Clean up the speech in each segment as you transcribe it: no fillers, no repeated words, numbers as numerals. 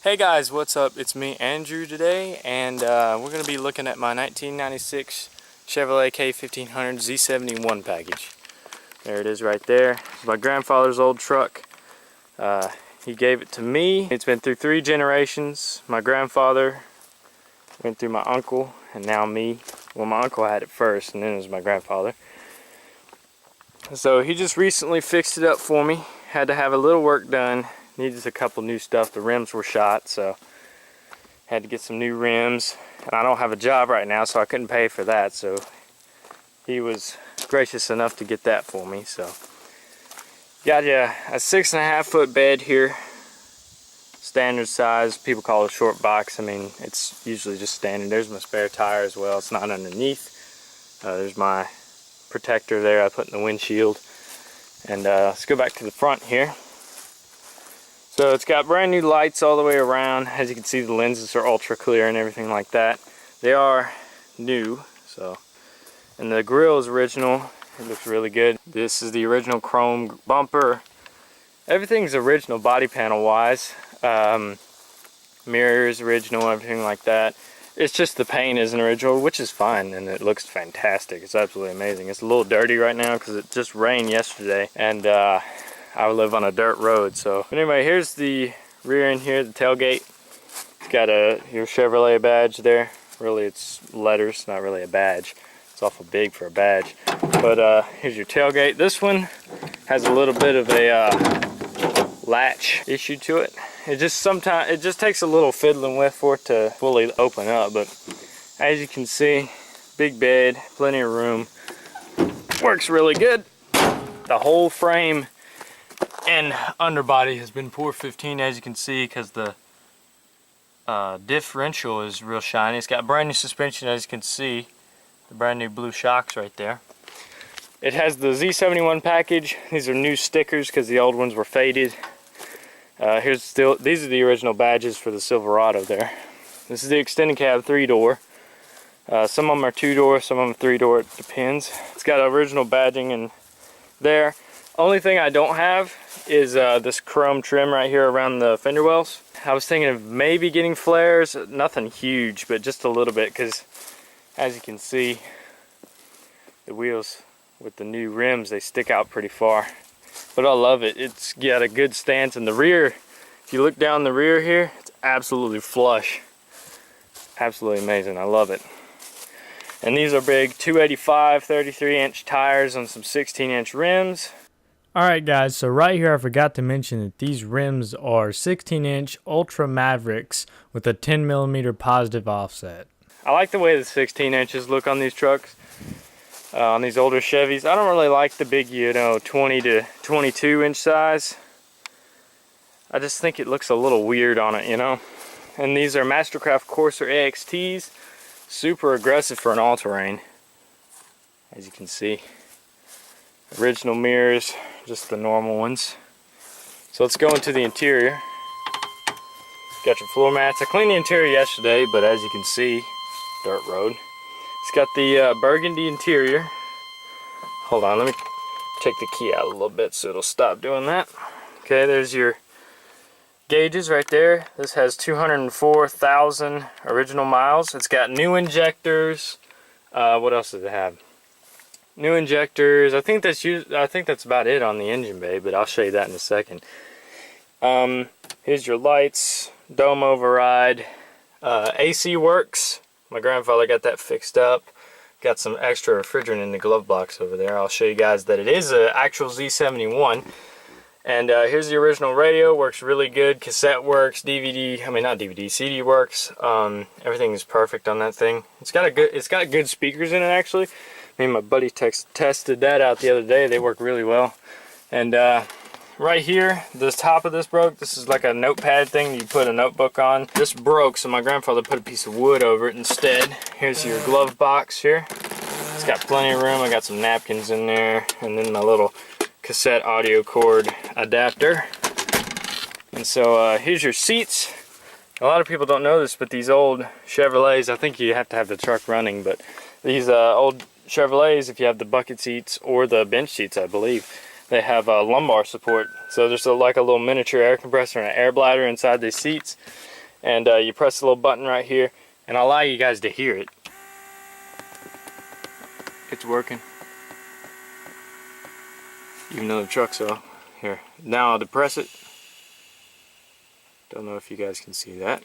Hey guys, what's up? It's me, Andrew, today, and we're going to be looking at my 1996 Chevrolet K1500 Z71 package. There it is right there. It's my grandfather's old truck. He gave it to me. It's been through 3 generations. My grandfather went through my uncle, and now me. Well, my uncle had it first, and then it was my grandfather. So he just recently fixed it up for me. Had to have a little work done. Needed a couple new stuff. The rims were shot, so had to get some new rims. And I don't have a job right now, so I couldn't pay for that. So he was gracious enough to get that for me. So got you a 6.5 foot bed here, standard size. People call it a short box. I mean, it's usually just standard. There's my spare tire as well. It's not underneath. There's my protector there I put in the windshield. And let's go back to the front here. So it's got brand new lights all the way around. As you can see, the lenses are ultra clear and everything like that. They are new, so. And the grille is original. It looks really good. This is the original chrome bumper. Everything's original body panel wise. Mirrors original, everything like that. It's just the paint isn't original, which is fine, and it looks fantastic. It's absolutely amazing. It's a little dirty right now because it just rained yesterday, and I live on a dirt road. So but anyway, here's the rear end here, the tailgate. It's got your Chevrolet badge there. Really, it's letters, not really a badge. It's awful big for a badge. But here's your tailgate. This one has a little bit of a latch issue to it. It just takes a little fiddling with for it to fully open up. But as you can see, big bed, plenty of room. Works really good. The whole frame and underbody has been 415, as you can see, because the differential is real shiny. It's got brand new suspension, as you can see, the brand new blue shocks right there. It has the Z71 package. These are new stickers because the old ones were faded. These are the original badges for the Silverado there. This is the extended cab 3-door. Some of them are 2-door, some of them 3-door, it depends. It's got original badging in there. Only thing I don't have is this chrome trim right here around the fender wells. I was thinking of maybe getting flares, nothing huge, but just a little bit, because as you can see, the wheels with the new rims, they stick out pretty far. But I love it. It's got a good stance in the rear. If you look down the rear here, it's absolutely flush. Absolutely amazing. I love it. And these are big 285 33-inch tires on some 16-inch rims. Alright guys, so right here I forgot to mention that these rims are 16-inch Ultra Mavericks with a 10mm positive offset. I like the way the 16 inches look on these trucks, on these older Chevys. I don't really like the big, 20 to 22 inch size. I just think it looks a little weird on it, And these are Mastercraft Corsair AXTs, super aggressive for an all-terrain, as you can see. Original mirrors, just the normal ones. So let's go into the interior. Got your floor mats. I cleaned the interior yesterday, but as you can see, dirt road. It's got the burgundy interior. Hold on, let me take the key out a little bit so it'll stop doing that. Okay, there's your gauges right there. This has 204,000 original miles. It's got new injectors. What else does it have? New injectors. I think that's about it on the engine bay, but I'll show you that in a second. Here's your lights, dome override, AC works. My grandfather got that fixed up. Got some extra refrigerant in the glove box over there. I'll show you guys that it is an actual Z71. And here's the original radio. Works really good. Cassette works. CD works. Everything is perfect on that thing. It's got good speakers in it actually. Me and my buddy tested that out the other day. They work really well. And right here, the top of this broke. This is like a notepad thing you put a notebook on. This broke, so my grandfather put a piece of wood over it instead. Here's your glove box here. It's got plenty of room. I got some napkins in there, and then my little cassette audio cord adapter. And so here's your seats. A lot of people don't know this, but these old Chevrolets, I think you have to have the truck running, but these old Chevrolets, if you have the bucket seats or the bench seats, I believe, they have lumbar support. So there's like a little miniature air compressor and an air bladder inside these seats. and you press the little button right here, and I'll allow you guys to hear it. It's working. Even though the truck's off. Here, now I'll depress it. Don't know if you guys can see that.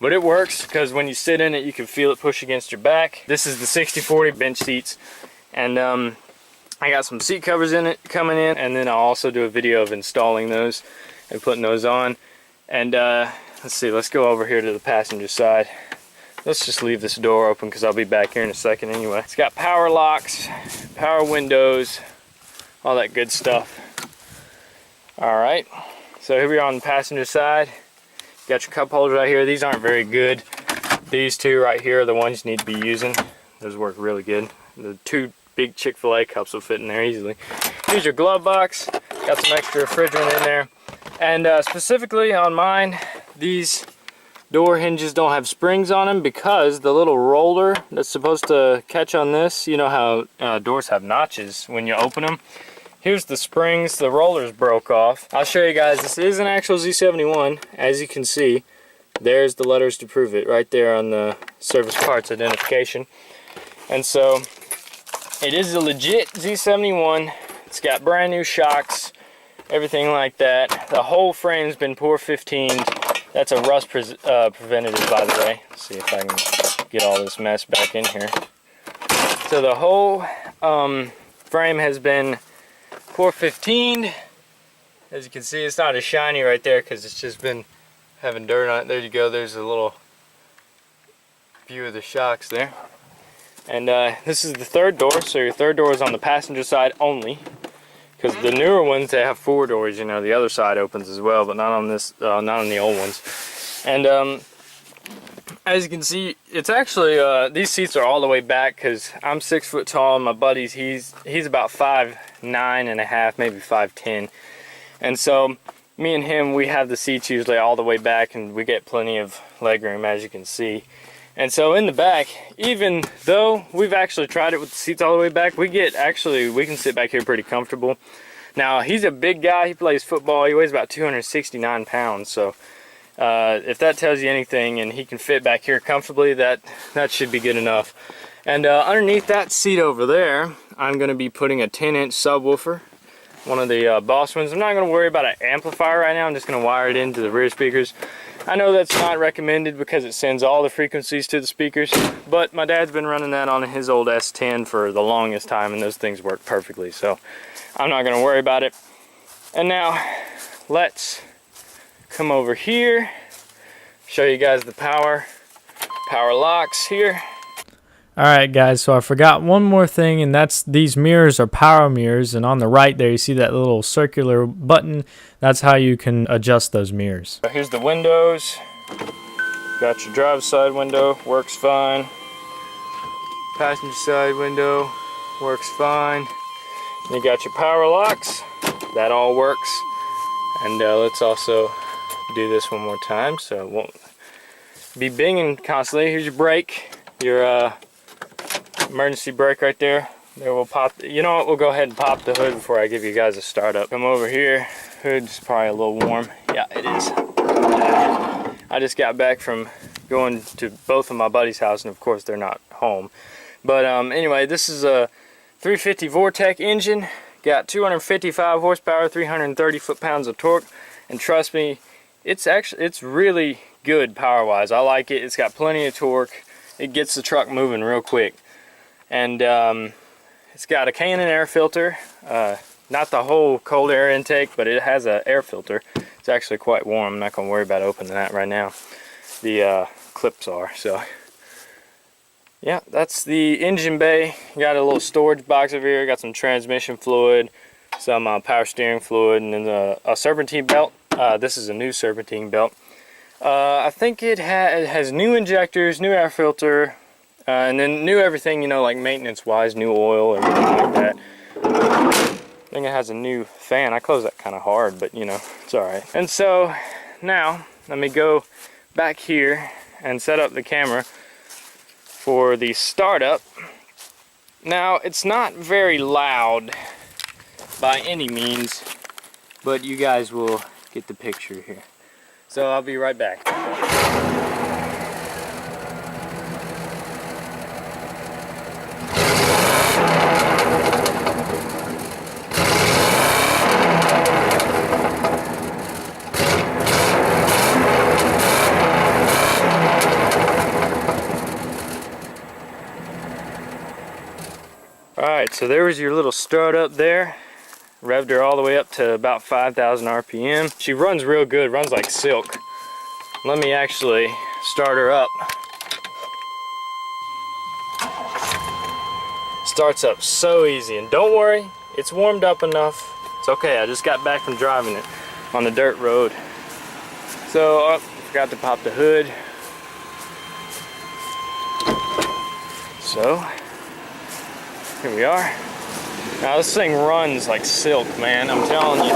But it works, because when you sit in it, you can feel it push against your back. This is the 60/40 bench seats. And I got some seat covers in it coming in, and then I'll also do a video of installing those and putting those on. And let's see, let's go over here to the passenger side. Let's just leave this door open because I'll be back here in a second anyway. It's got power locks, power windows, all that good stuff. Alright, so here we are on the passenger side. Got your cup holders right here. These aren't very good. These two right here are the ones you need to be using. Those work really good. The two big Chick-fil-A cups will fit in there easily. Here's your glove box. Got some extra refrigerant in there. And specifically on mine, these door hinges don't have springs on them because the little roller that's supposed to catch on this, you know how doors have notches when you open them. Here's the springs, the rollers broke off. I'll show you guys, this is an actual Z71. As you can see, there's the letters to prove it right there on the service parts identification. And so, it is a legit Z71. It's got brand new shocks, everything like that. The whole frame's been pour 15'd. That's a rust preventative, by the way. Let's see if I can get all this mess back in here. So the whole frame has been pour 15'd. As you can see, it's not as shiny right there because it's just been having dirt on it. There you go. There's a little view of the shocks there. And this is the third door, so your third door is on the passenger side only. Because the newer ones, they have 4 doors, you know, the other side opens as well, but not on this, not on the old ones. And as you can see, it's actually, these seats are all the way back because I'm 6 foot tall and my buddy's, he's about 5'9.5", maybe 5'10". And so, me and him, we have the seats usually all the way back and we get plenty of leg room, as you can see. And so in the back, even though we've actually tried it with the seats all the way back, we can sit back here pretty comfortable. Now, he's a big guy, he plays football, he weighs about 269 pounds, so if that tells you anything and he can fit back here comfortably, that should be good enough. And underneath that seat over there, I'm going to be putting a 10-inch subwoofer, one of the Boss ones. I'm not going to worry about an amplifier right now, I'm just going to wire it into the rear speakers. I know that's not recommended because it sends all the frequencies to the speakers, but my dad's been running that on his old S10 for the longest time and those things work perfectly, so I'm not going to worry about it. And now let's come over here, show you guys the power locks here. Alright guys, so I forgot one more thing, and that's these mirrors are power mirrors, and on the right there you see that little circular button. That's how you can adjust those mirrors. Here's the windows. Got your driver's side window, works fine. Passenger side window, works fine. And you got your power locks, that all works. And let's also do this one more time so it won't be binging constantly. Here's your brake, your emergency brake right there. There we'll pop. You know what? We'll go ahead and pop the hood before I give you guys a startup. Come over here. Hood's probably a little warm. Yeah, it is. I just got back from going to both of my buddy's house, and of course they're not home. But anyway, this is a 350 Vortec engine. Got 255 horsepower, 330 foot-pounds of torque, and trust me, it's really good power-wise. I like it. It's got plenty of torque. It gets the truck moving real quick. And it's got a Cannon air filter, not the whole cold air intake, but it has an air filter. It's actually quite warm. I'm not going to worry about opening that right now. The clips are, so yeah, that's the engine bay. Got a little storage box over here. Got some transmission fluid, some power steering fluid, and then a serpentine belt. This is a new serpentine belt. I think it has new injectors, new air filter, and then new everything, you know, like maintenance wise, new oil, everything like that. I think it has a new fan. I closed that kind of hard, but you know, it's alright. And so now let me go back here and set up the camera for the startup. Now it's not very loud by any means, but you guys will get the picture here. So I'll be right back. Alright, so there was your little start up there. Revved her all the way up to about 5,000 RPM. She runs real good, runs like silk. Let me actually start her up. Starts up so easy, and don't worry, it's warmed up enough. It's okay, I just got back from driving it on the dirt road. So, forgot to pop the hood. So, here we are. Now this thing runs like silk, man, I'm telling you.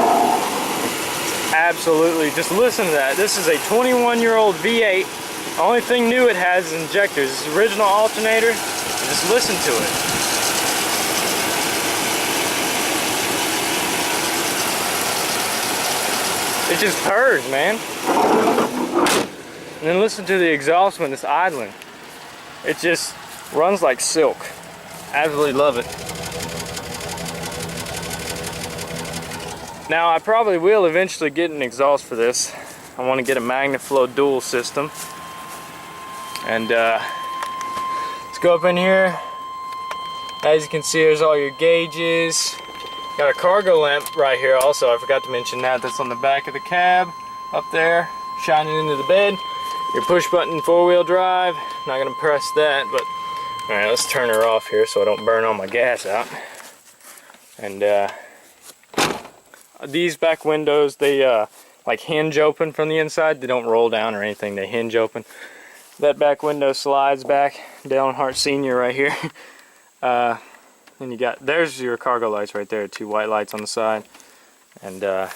Absolutely, just listen to that. This is a 21-year-old V8. The only thing new it has is injectors. This is original alternator. Just listen to it. It just purrs, man. And then listen to the exhaust when it's idling. It just runs like silk. Absolutely love it. Now I probably will eventually get an exhaust for this. I want to get a MagnaFlow dual system. And let's go up in here. As you can see, there's all your gauges. Got a cargo lamp right here also. I forgot to mention that. That's on the back of the cab up there, shining into the bed. Your push button 4-wheel drive. Not gonna press that, but all right, let's turn her off here so I don't burn all my gas out. And these back windows, they like hinge open from the inside. They don't roll down or anything, they hinge open. That back window slides back. Dale and Hart Sr. right here. And you got, there's your cargo lights right there, 2 white lights on the side. And I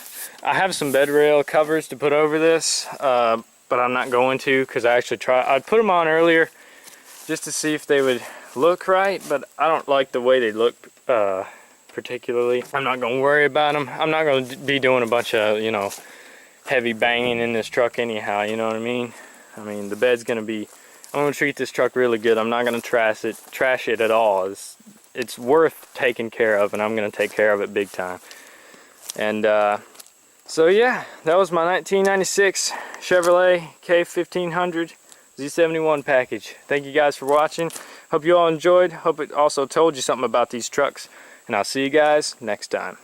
have some bed rail covers to put over this, but I'm not going to, because I actually I'd put them on earlier just to see if they would look right, but I don't like the way they look particularly. I'm not going to worry about them. I'm not going to be doing a bunch of, you know, heavy banging in this truck anyhow, you know what I mean? I mean, the bed's going to be, I'm going to treat this truck really good. I'm not going to trash it at all. It's worth taking care of, and I'm going to take care of it big time. And so yeah, that was my 1996 Chevrolet K1500 Z71 package. Thank you guys for watching. Hope you all enjoyed. Hope it also told you something about these trucks. And I'll see you guys next time.